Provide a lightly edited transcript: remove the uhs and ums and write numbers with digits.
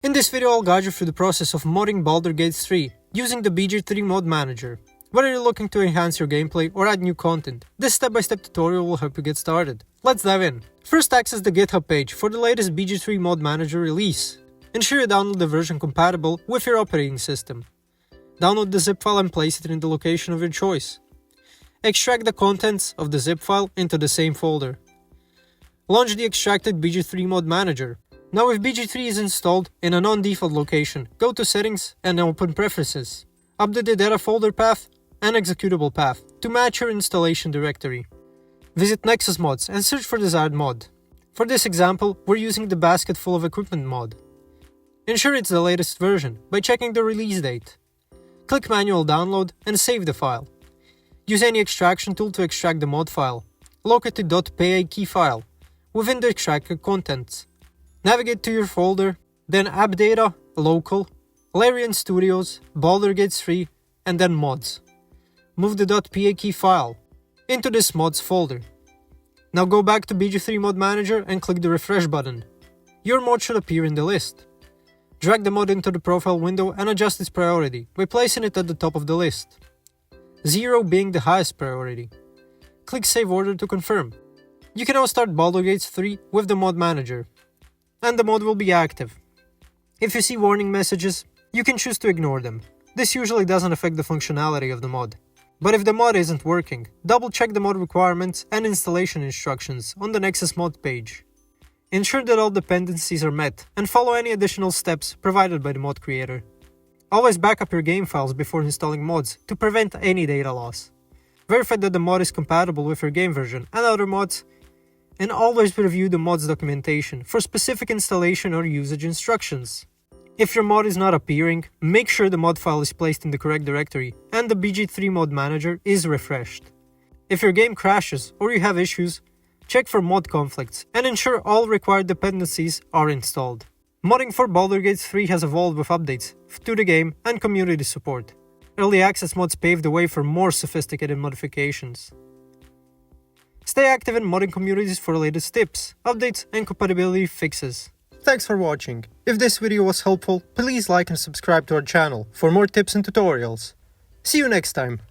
In this video I'll guide you through the process of modding Baldur 3 using the BG3 Mod Manager. Whether you're looking to enhance your gameplay or add new content, this step-by-step tutorial will help you get started. Let's dive in. First, access the GitHub page for the latest BG3 Mod Manager release. Ensure you download the version compatible with your operating system. Download the zip file and place it in the location of your choice. Extract the contents of the zip file into the same folder. Launch the extracted BG3 Mod Manager. Now if BG3 is installed in a non-default location, go to Settings and open Preferences. Update the data folder path and executable path to match your installation directory. Visit Nexus Mods and search for desired mod. For this example, we're using the Basket Full of Equipment mod. Ensure it's the latest version by checking the release date. Click Manual Download and save the file. Use any extraction tool to extract the mod file. Locate the .pak file within the extracted contents. Navigate to your folder, then AppData, Local, Larian Studios, Baldur 3, and then Mods. Move the .pak file into this Mods folder. Now go back to BG3 Mod Manager and click the Refresh button. Your mod should appear in the list. Drag the mod into the profile window and adjust its priority by placing it at the top of the list. 0 being the highest priority. Click Save Order to confirm. You can now start Baldur 3 with the Mod Manager, and the mod will be active. If you see warning messages, you can choose to ignore them. This usually doesn't affect the functionality of the mod. But if the mod isn't working, double check the mod requirements and installation instructions on the Nexus Mod page. Ensure that all dependencies are met and follow any additional steps provided by the mod creator. Always back up your game files before installing mods to prevent any data loss. Verify that the mod is compatible with your game version and other mods, and always review the mod's documentation for specific installation or usage instructions. If your mod is not appearing, make sure the mod file is placed in the correct directory and the BG3 Mod Manager is refreshed. If your game crashes or you have issues, check for mod conflicts and ensure all required dependencies are installed. Modding for Baldur 3 has evolved with updates to the game and community support. Early access mods paved the way for more sophisticated modifications. Stay active in modding communities for latest tips, updates, and compatibility fixes. Thanks for watching. If this video was helpful, please like and subscribe to our channel for more tips and tutorials. See you next time.